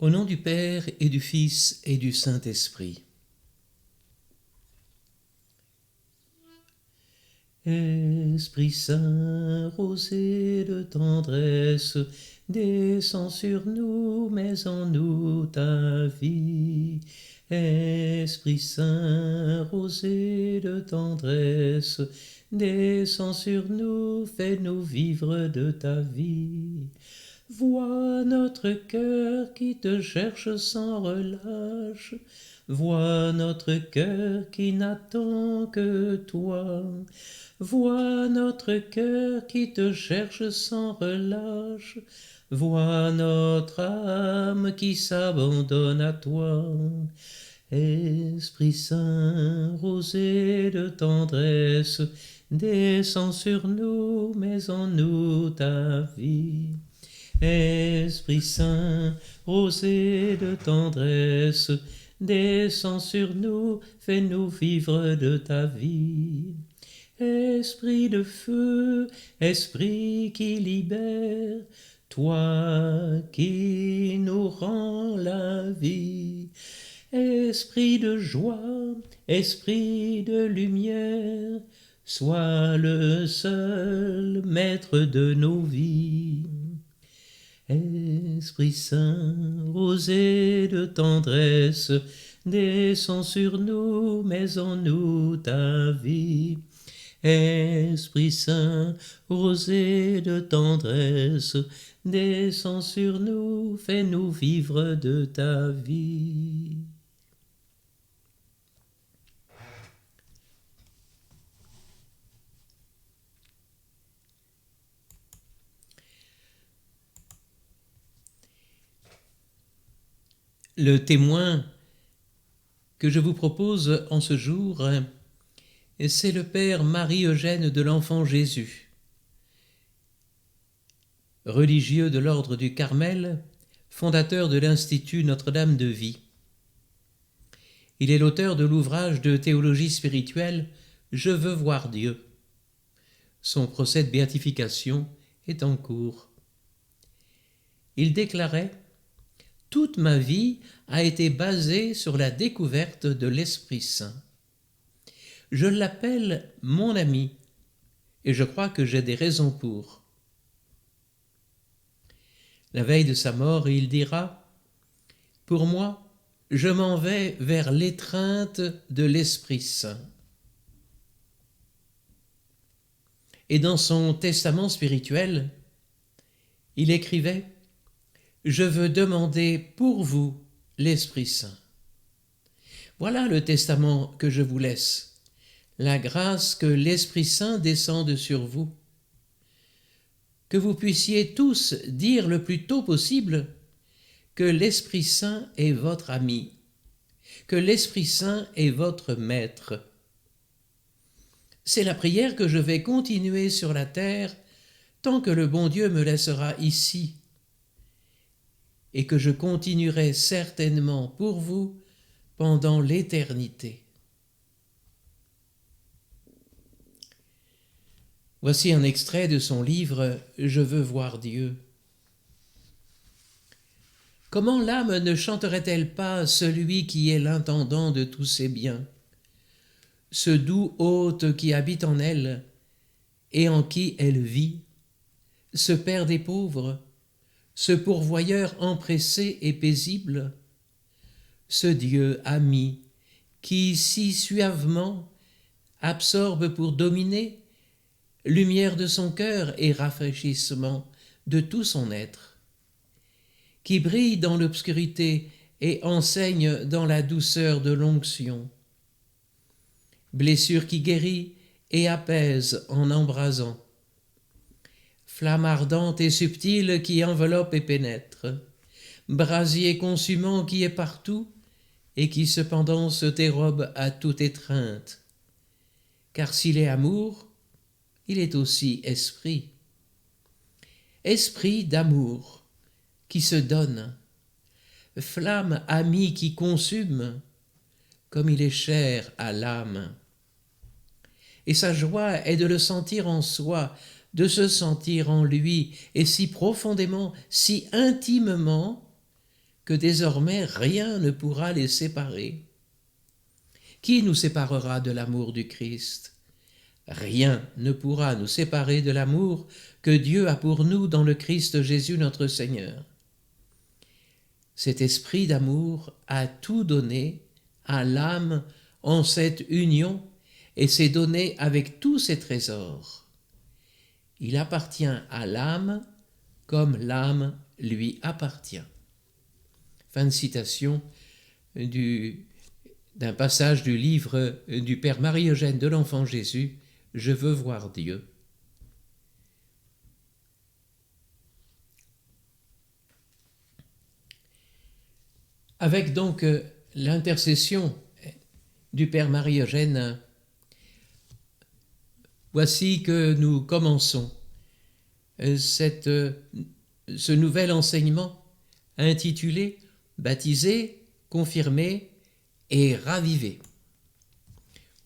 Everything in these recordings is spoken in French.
Au nom du Père et du Fils et du Saint-Esprit. Esprit Saint, rosée de tendresse, descends sur nous, mets en nous ta vie. Esprit Saint, rosée de tendresse, descends sur nous, fais-nous vivre de ta vie. Vois notre cœur qui te cherche sans relâche, vois notre cœur qui n'attend que toi. Vois notre cœur qui te cherche sans relâche, vois notre âme qui s'abandonne à toi. Esprit Saint, rosée de tendresse, descends sur nous, mets en nous ta vie. Esprit Saint, rosée de tendresse, descends sur nous, fais-nous vivre de ta vie. Esprit de feu, esprit qui libère, toi qui nous rends la vie. Esprit de joie, esprit de lumière, sois le seul maître de nos vies. Esprit Saint, rosée de tendresse, descends sur nous, mets en nous ta vie. Esprit Saint, rosée de tendresse, descends sur nous, fais-nous vivre de ta vie. Le témoin que je vous propose en ce jour, c'est le Père Marie-Eugène de l'Enfant Jésus, religieux de l'ordre du Carmel, fondateur de l'Institut Notre-Dame de Vie. Il est l'auteur de l'ouvrage de théologie spirituelle « Je veux voir Dieu ». Son procès de béatification est en cours. Il déclarait « Toute ma vie a été basée sur la découverte de l'Esprit Saint. Je l'appelle mon ami, et je crois que j'ai des raisons pour. » La veille de sa mort, il dira « Pour moi, je m'en vais vers l'étreinte de l'Esprit Saint. » Et dans son testament spirituel, il écrivait « Je veux demander pour vous l'Esprit Saint. » Voilà le testament que je vous laisse, la grâce que l'Esprit Saint descende sur vous, que vous puissiez tous dire le plus tôt possible que l'Esprit Saint est votre ami, que l'Esprit Saint est votre maître. C'est la prière que je vais continuer sur la terre tant que le bon Dieu me laissera ici, et que je continuerai certainement pour vous pendant l'éternité. Voici un extrait de son livre « Je veux voir Dieu ». Comment l'âme ne chanterait-elle pas celui qui est l'intendant de tous ses biens, ce doux hôte qui habite en elle et en qui elle vit, ce Père des pauvres, ce pourvoyeur empressé et paisible, ce Dieu ami qui si suavement absorbe pour dominer lumière de son cœur et rafraîchissement de tout son être, qui brille dans l'obscurité et enseigne dans la douceur de l'onction, blessure qui guérit et apaise en embrasant, flamme ardente et subtile qui enveloppe et pénètre, brasier consumant qui est partout et qui cependant se dérobe à toute étreinte. Car s'il est amour, il est aussi esprit. Esprit d'amour qui se donne, flamme amie qui consume, comme il est cher à l'âme. Et sa joie est de le sentir en soi, de se sentir en lui, et si profondément, si intimement, que désormais rien ne pourra les séparer. Qui nous séparera de l'amour du Christ? Rien ne pourra nous séparer de l'amour que Dieu a pour nous dans le Christ Jésus notre Seigneur. Cet esprit d'amour a tout donné à l'âme en cette union et s'est donné avec tous ses trésors. Il appartient à l'âme comme l'âme lui appartient. Fin de citation d'un passage du livre du Père Marie-Eugène de l'Enfant Jésus, « Je veux voir Dieu ». Avec donc l'intercession du Père Marie-Eugène, voici que nous commençons ce nouvel enseignement intitulé « Baptiser, confirmer et raviver ».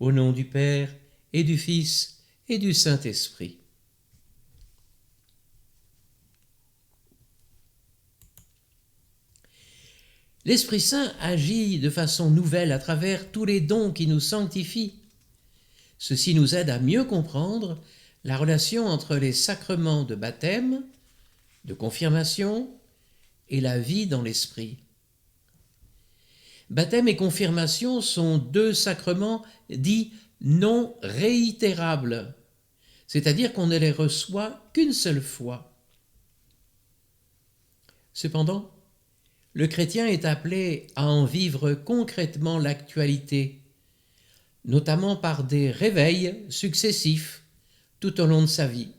Au nom du Père et du Fils et du Saint-Esprit. L'Esprit Saint agit de façon nouvelle à travers tous les dons qui nous sanctifient. Ceci nous aide à mieux comprendre la relation entre les sacrements de baptême, de confirmation et la vie dans l'Esprit. Baptême et confirmation sont deux sacrements dits non réitérables, c'est-à-dire qu'on ne les reçoit qu'une seule fois. Cependant, le chrétien est appelé à en vivre concrètement l'actualité, notamment par des réveils successifs tout au long de sa vie.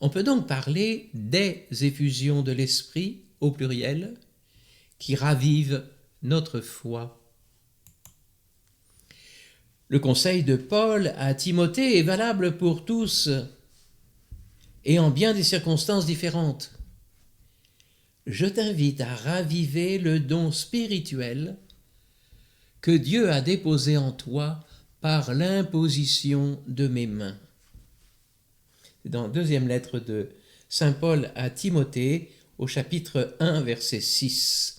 On peut donc parler des effusions de l'Esprit, au pluriel, qui ravivent notre foi. Le conseil de Paul à Timothée est valable pour tous et en bien des circonstances différentes. Je t'invite à raviver le don spirituel que Dieu a déposé en toi par l'imposition de mes mains. Dans la deuxième lettre de saint Paul à Timothée, au chapitre 1, verset 6.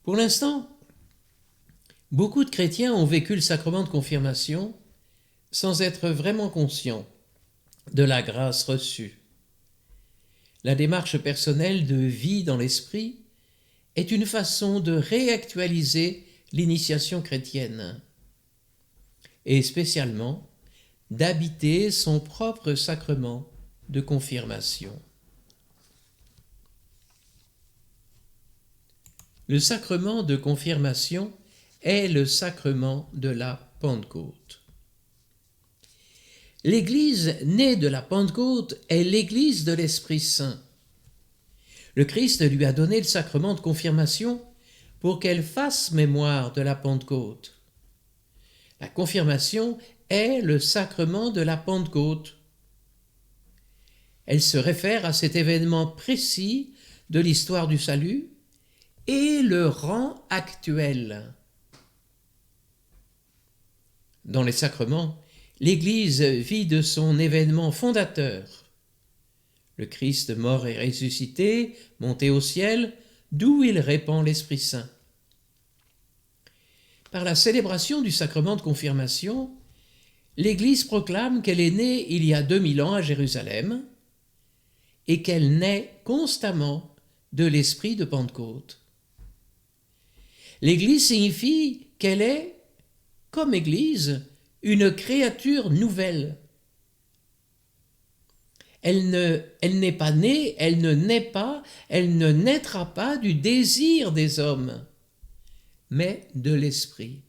Pour l'instant, beaucoup de chrétiens ont vécu le sacrement de confirmation sans être vraiment conscients de la grâce reçue. La démarche personnelle de vie dans l'esprit est une façon de réactualiser l'initiation chrétienne et spécialement d'habiter son propre sacrement de confirmation. Le sacrement de confirmation est le sacrement de la Pentecôte. L'Église née de la Pentecôte est l'Église de l'Esprit Saint. Le Christ lui a donné le sacrement de confirmation pour qu'elle fasse mémoire de la Pentecôte. La confirmation est le sacrement de la Pentecôte. Elle se réfère à cet événement précis de l'histoire du salut et le rend actuel. Dans les sacrements, l'Église vit de son événement fondateur, le Christ mort et ressuscité, monté au ciel, d'où il répand l'Esprit Saint. Par la célébration du sacrement de confirmation, l'Église proclame qu'elle est née il y a 2000 ans à Jérusalem et qu'elle naît constamment de l'Esprit de Pentecôte. L'Église signifie qu'elle est, comme Église, une créature nouvelle. Elle n'est pas née, elle ne naît pas, elle ne naîtra pas du désir des hommes, mais de l'Esprit.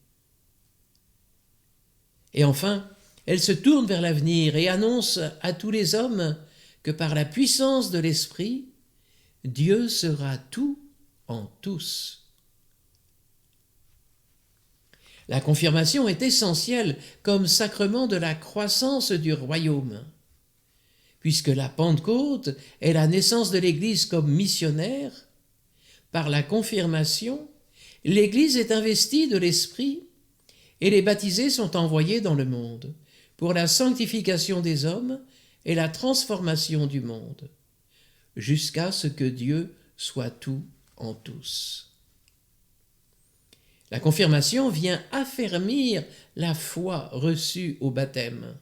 Et enfin, elle se tourne vers l'avenir et annonce à tous les hommes que par la puissance de l'Esprit, Dieu sera tout en tous. La confirmation est essentielle comme sacrement de la croissance du royaume, puisque la Pentecôte est la naissance de l'Église comme missionnaire. Par la confirmation, l'Église est investie de l'Esprit et les baptisés sont envoyés dans le monde pour la sanctification des hommes et la transformation du monde. jusqu'à ce que Dieu soit tout en tous. La confirmation vient affermir la foi reçue au baptême.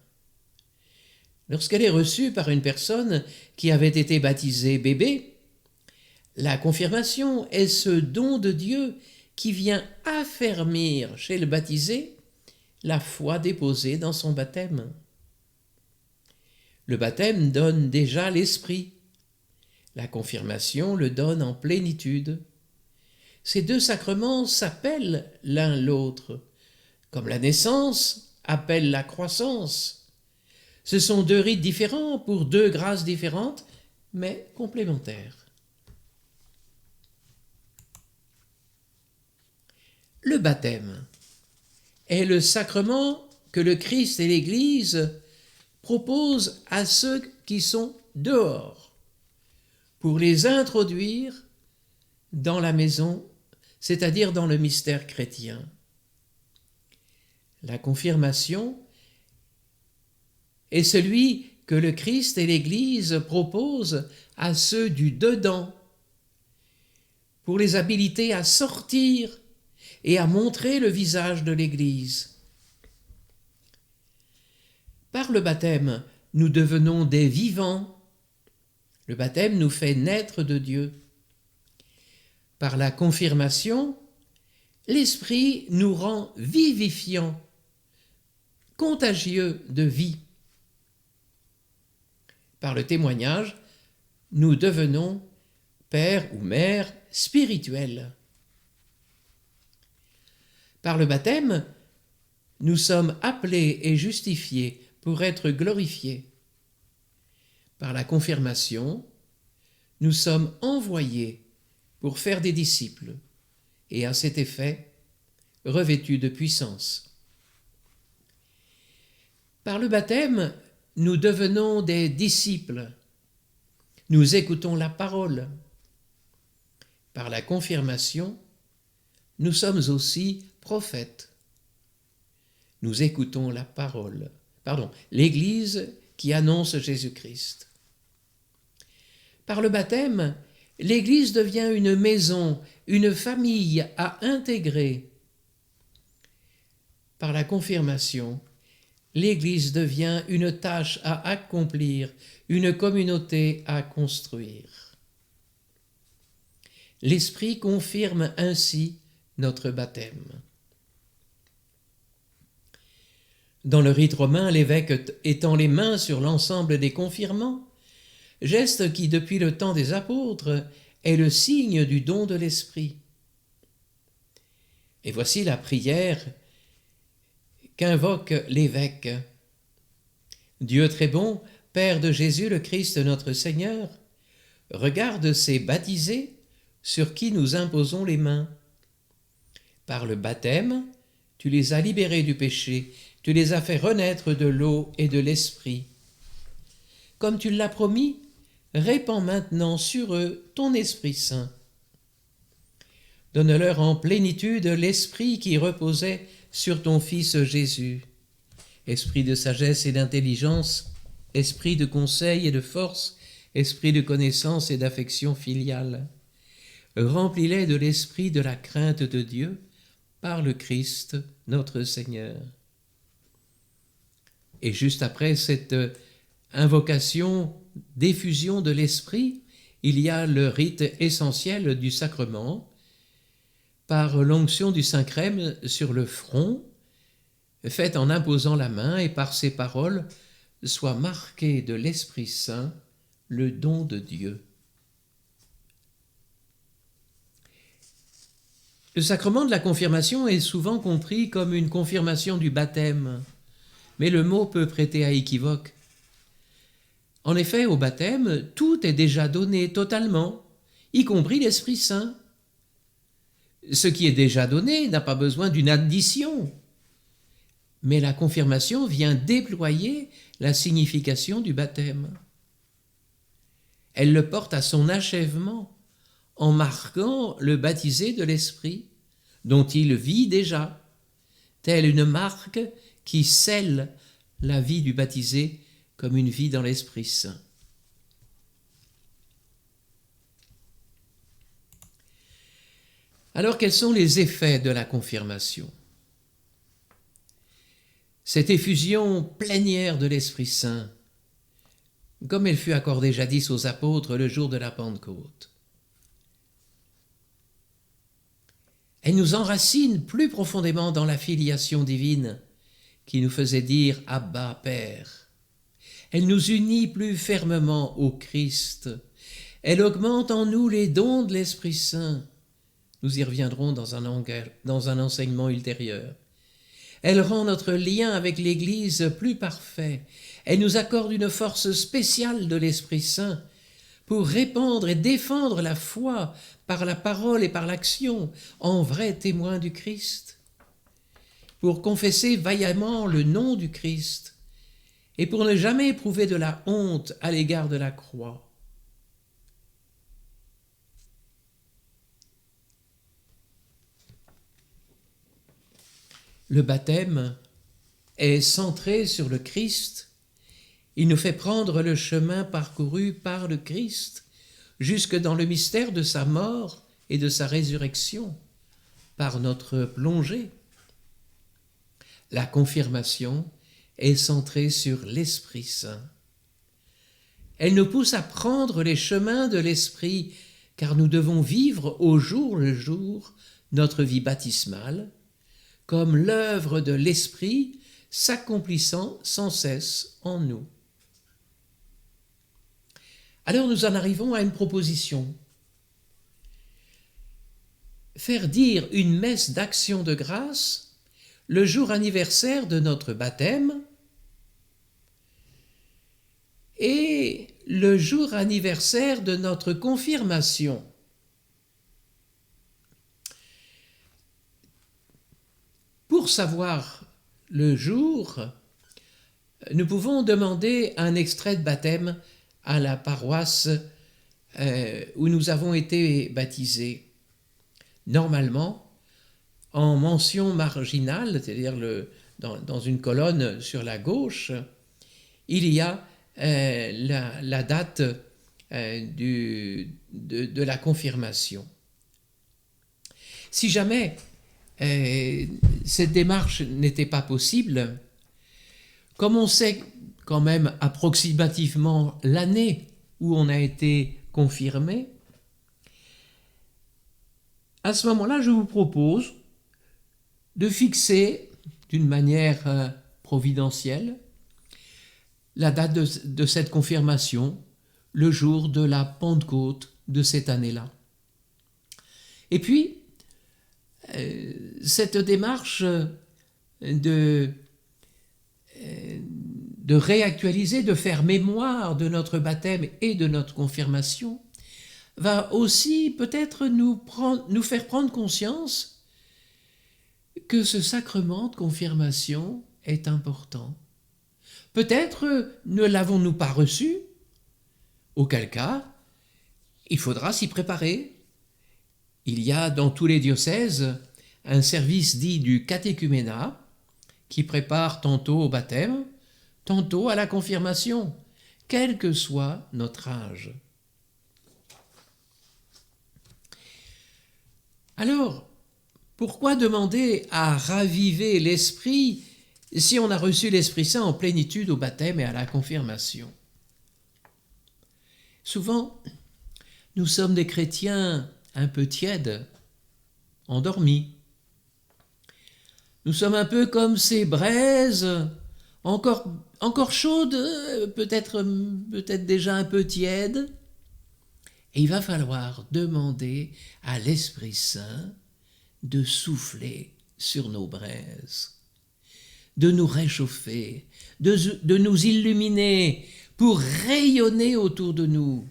Lorsqu'elle est reçue par une personne qui avait été baptisée bébé, la confirmation est ce don de Dieu qui vient affermir chez le baptisé la foi déposée dans son baptême. Le baptême donne déjà l'esprit. La confirmation le donne en plénitude. Ces deux sacrements s'appellent l'un l'autre, comme la naissance appelle la croissance. Ce sont deux rites différents pour deux grâces différentes, mais complémentaires. Le baptême est le sacrement que le Christ et l'Église proposent à ceux qui sont dehors, pour les introduire dans la maison, c'est-à-dire dans le mystère chrétien. La confirmation est celui que le Christ et l'Église proposent à ceux du dedans, pour les habiliter à sortir et à montrer le visage de l'Église. Par le baptême, nous devenons des vivants. Le baptême nous fait naître de Dieu. Par la confirmation, l'Esprit nous rend vivifiants, contagieux de vie. Par le témoignage, nous devenons père ou mère spirituels. Par le baptême, nous sommes appelés et justifiés pour être glorifiés. Par la confirmation, nous sommes envoyés pour faire des disciples et à cet effet, revêtus de puissance. Par le baptême, nous devenons des disciples. Nous écoutons la parole. Par la confirmation, nous sommes aussi prophètes. Nous écoutons la parole. L'Église qui annonce Jésus-Christ. Par le baptême, l'Église devient une maison, une famille à intégrer. Par la confirmation, l'Église devient une tâche à accomplir, une communauté à construire. L'Esprit confirme ainsi notre baptême. Dans le rite romain, l'évêque étend les mains sur l'ensemble des confirmants, geste qui, depuis le temps des apôtres, est le signe du don de l'Esprit. Et voici la prière qu'invoque l'évêque. Dieu très bon, Père de Jésus le Christ notre Seigneur, regarde ces baptisés sur qui nous imposons les mains. Par le baptême, tu les as libérés du péché, tu les as fait renaître de l'eau et de l'Esprit. Comme tu l'as promis, répands maintenant sur eux ton Esprit Saint. Donne-leur en plénitude l'Esprit qui reposait sur ton Fils Jésus. Esprit de sagesse et d'intelligence, esprit de conseil et de force, esprit de connaissance et d'affection filiale. Remplis-les de l'esprit de la crainte de Dieu par le Christ notre Seigneur. Et juste après cette invocation d'effusion de l'Esprit, il y a le rite essentiel du sacrement, par l'onction du Saint-Crème sur le front, faite en imposant la main, et par ces paroles soit marqué de l'Esprit Saint le don de Dieu. Le sacrement de la confirmation est souvent compris comme une confirmation du baptême, mais le mot peut prêter à équivoque. En effet, au baptême, tout est déjà donné totalement, y compris l'Esprit Saint. Ce qui est déjà donné n'a pas besoin d'une addition, mais la confirmation vient déployer la signification du baptême. Elle le porte à son achèvement en marquant le baptisé de l'Esprit, dont il vit déjà, telle une marque qui scelle la vie du baptisé comme une vie dans l'Esprit Saint. Alors, quels sont les effets de la confirmation? Cette effusion plénière de l'Esprit Saint, comme elle fut accordée jadis aux apôtres le jour de la Pentecôte, elle nous enracine plus profondément dans la filiation divine qui nous faisait dire « Abba, Père ». Elle nous unit plus fermement au Christ. Elle augmente en nous les dons de l'Esprit Saint. Nous y reviendrons dans un enseignement ultérieur. Elle rend notre lien avec l'Église plus parfait. Elle nous accorde une force spéciale de l'Esprit Saint pour répandre et défendre la foi par la parole et par l'action en vrais témoins du Christ, pour confesser vaillamment le nom du Christ et pour ne jamais éprouver de la honte à l'égard de la croix. Le baptême est centré sur le Christ. Il nous fait prendre le chemin parcouru par le Christ jusque dans le mystère de sa mort et de sa résurrection par notre plongée. La confirmation est centrée sur l'Esprit Saint. Elle nous pousse à prendre les chemins de l'Esprit, car nous devons vivre au jour le jour notre vie baptismale, comme l'œuvre de l'Esprit s'accomplissant sans cesse en nous. Alors nous en arrivons à une proposition. Faire dire une messe d'action de grâce le jour anniversaire de notre baptême et le jour anniversaire de notre confirmation. Pour savoir le jour, nous pouvons demander un extrait de baptême à la paroisse où nous avons été baptisés. Normalement, en mention marginale, c'est-à-dire dans une colonne sur la gauche, il y a la date de la confirmation. Si jamais cette démarche n'était pas possible, comme on sait quand même approximativement l'année où on a été confirmé, à ce moment-là, je vous propose de fixer d'une manière providentielle la date de cette confirmation, le jour de la Pentecôte de cette année-là. Et puis, cette démarche de réactualiser, de faire mémoire de notre baptême et de notre confirmation, va aussi peut-être nous faire prendre conscience que ce sacrement de confirmation est important. Peut-être ne l'avons-nous pas reçu, auquel cas, il faudra s'y préparer. Il y a dans tous les diocèses un service dit du catéchuménat qui prépare tantôt au baptême, tantôt à la confirmation, quel que soit notre âge. Alors, pourquoi demander à raviver l'esprit si on a reçu l'Esprit Saint en plénitude au baptême et à la confirmation? Souvent, nous sommes des chrétiens un peu tièdes, endormis. Nous sommes un peu comme ces braises, encore chaudes, peut-être déjà un peu tièdes. Et il va falloir demander à l'Esprit Saint de souffler sur nos braises, de nous réchauffer, de nous illuminer pour rayonner autour de nous,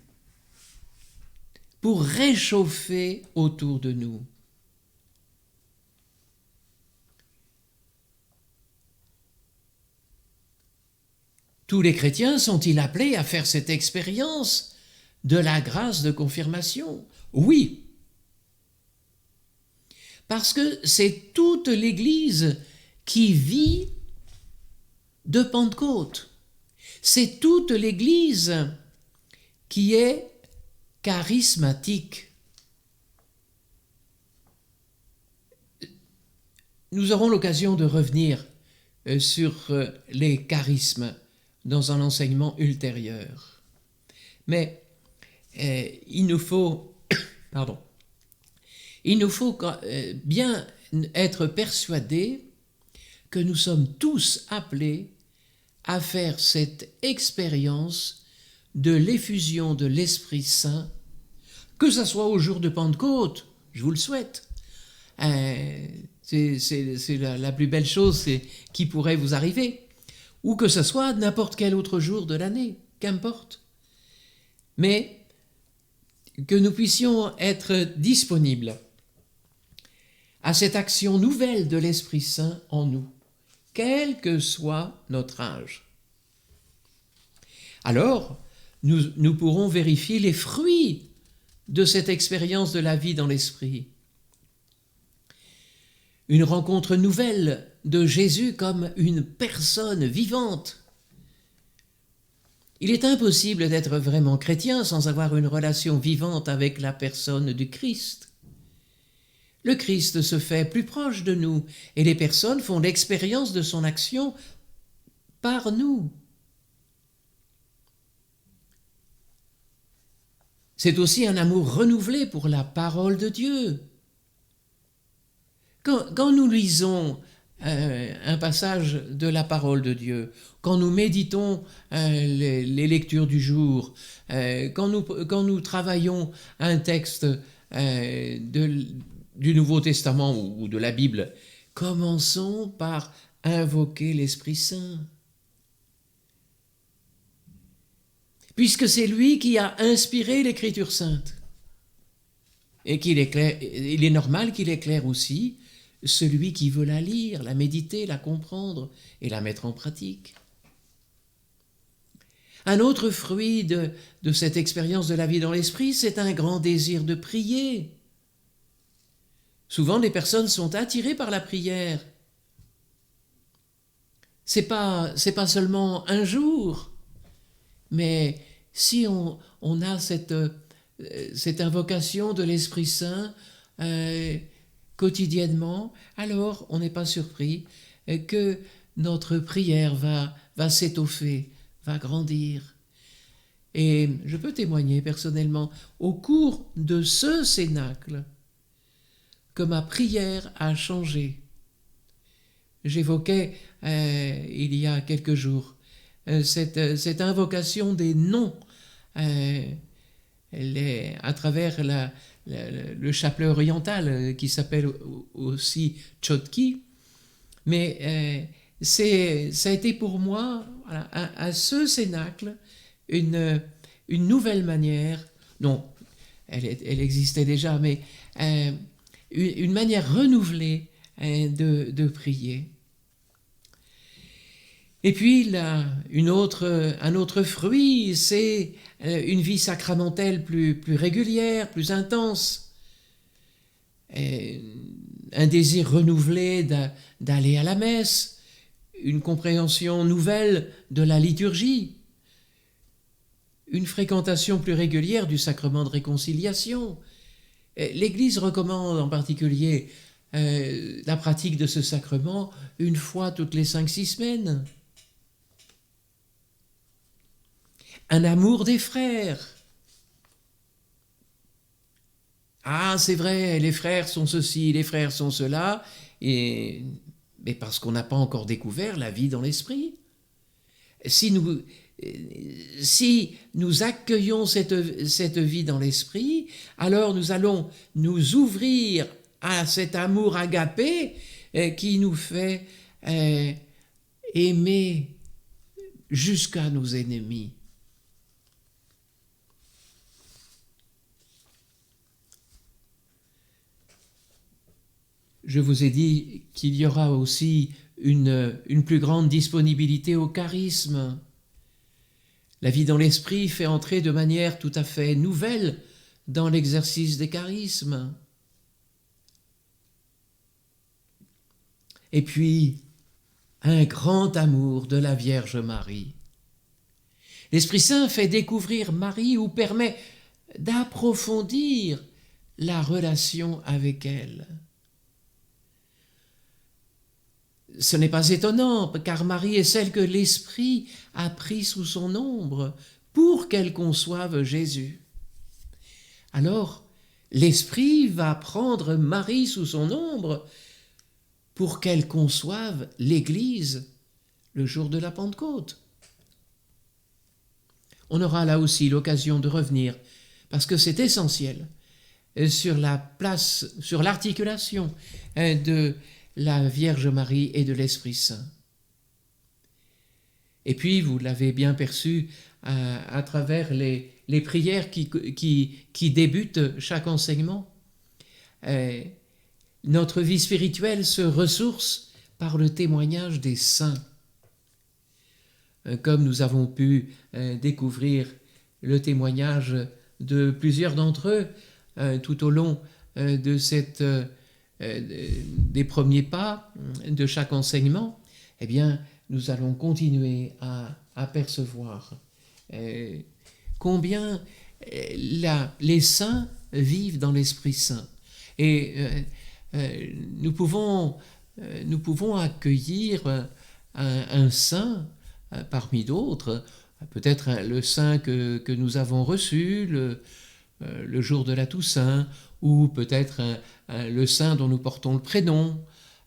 pour réchauffer autour de nous. Tous les chrétiens sont-ils appelés à faire cette expérience de la grâce de confirmation? Oui, parce que c'est toute l'Église qui vit de Pentecôte. C'est toute l'Église qui est charismatique. Nous aurons l'occasion de revenir sur les charismes dans un enseignement ultérieur. Mais il nous faut bien être persuadés que nous sommes tous appelés à faire cette expérience de l'effusion de l'Esprit Saint, que ce soit au jour de Pentecôte, je vous le souhaite. C'est la plus belle chose qui pourrait vous arriver, ou que ce soit n'importe quel autre jour de l'année, qu'importe. Mais que nous puissions être disponibles à cette action nouvelle de l'Esprit Saint en nous, quel que soit notre âge. Alors, nous pourrons vérifier les fruits de cette expérience de la vie dans l'Esprit. Une rencontre nouvelle de Jésus comme une personne vivante. Il est impossible d'être vraiment chrétien sans avoir une relation vivante avec la personne du Christ. Le Christ se fait plus proche de nous et les personnes font l'expérience de son action par nous. C'est aussi un amour renouvelé pour la parole de Dieu. Quand nous lisons un passage de la parole de Dieu, quand nous méditons les lectures du jour, quand nous travaillons un texte du Nouveau Testament ou de la Bible, commençons par invoquer l'Esprit Saint. Puisque c'est lui qui a inspiré l'Écriture sainte. Et il est normal qu'il éclaire aussi celui qui veut la lire, la méditer, la comprendre et la mettre en pratique. Un autre fruit de cette expérience de la vie dans l'esprit, c'est un grand désir de prier. Souvent, les personnes sont attirées par la prière. C'est pas seulement un jour, mais si on a cette invocation de l'Esprit Saint quotidiennement, alors on n'est pas surpris que notre prière va s'étoffer, va grandir. Et je peux témoigner personnellement, au cours de ce cénacle, que ma prière a changé. J'évoquais il y a quelques jours cette invocation des noms à travers le chapelet oriental qui s'appelle aussi Chotki. Mais ça a été pour moi, voilà, à ce cénacle, une nouvelle manière, non, elle existait déjà, mais une manière renouvelée de prier. Et puis, un autre fruit, c'est une vie sacramentelle plus régulière, plus intense. Un désir renouvelé d'aller à la messe, une compréhension nouvelle de la liturgie, une fréquentation plus régulière du sacrement de réconciliation. L'Église recommande en particulier la pratique de ce sacrement une fois toutes les 5-6 semaines. Un amour des frères. Ah, c'est vrai, les frères sont ceci, les frères sont cela, mais parce qu'on n'a pas encore découvert la vie dans l'esprit. Si nous accueillons cette vie dans l'esprit, alors nous allons nous ouvrir à cet amour agapé qui nous fait aimer jusqu'à nos ennemis. Je vous ai dit qu'il y aura aussi une plus grande disponibilité au charisme. La vie dans l'esprit fait entrer de manière tout à fait nouvelle dans l'exercice des charismes. Et puis, un grand amour de la Vierge Marie. L'Esprit Saint fait découvrir Marie ou permet d'approfondir la relation avec elle. Ce n'est pas étonnant, car Marie est celle que l'Esprit a pris sous son ombre pour qu'elle conçoive Jésus. Alors, l'Esprit va prendre Marie sous son ombre pour qu'elle conçoive l'Église le jour de la Pentecôte. On aura là aussi l'occasion de revenir, parce que c'est essentiel, sur la place, sur l'articulation de la Vierge Marie et de l'Esprit Saint. Et puis, vous l'avez bien perçu à travers les prières qui débutent chaque enseignement, notre vie spirituelle se ressource par le témoignage des saints. Comme nous avons pu découvrir le témoignage de plusieurs d'entre eux tout au long des premiers pas de chaque enseignement, eh bien, nous allons continuer à apercevoir combien les saints vivent dans l'Esprit Saint. Et nous pouvons accueillir un saint parmi d'autres, peut-être le saint que nous avons reçu le jour de la Toussaint, ou peut-être le saint dont nous portons le prénom,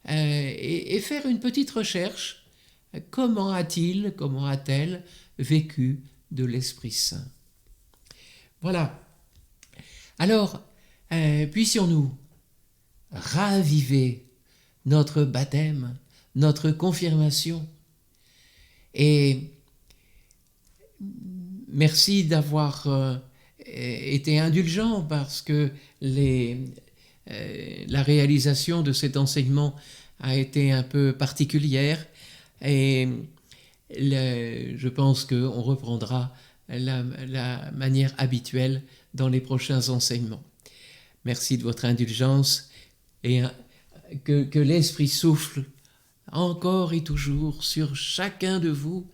et faire une petite recherche. Comment a-t-elle vécu de l'Esprit Saint? Voilà. Alors, puissions-nous raviver notre baptême, notre confirmation. Et merci d'avoir été indulgent, parce que la réalisation de cet enseignement a été un peu particulière, et je pense qu'on reprendra la manière habituelle dans les prochains enseignements. Merci de votre indulgence, et que l'Esprit souffle encore et toujours sur chacun de vous,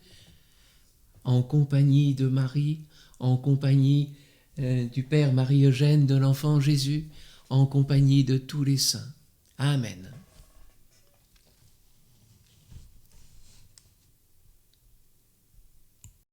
en compagnie de Marie, en compagnie du Père Marie-Eugène, de l'Enfant Jésus, en compagnie de tous les saints. Amen.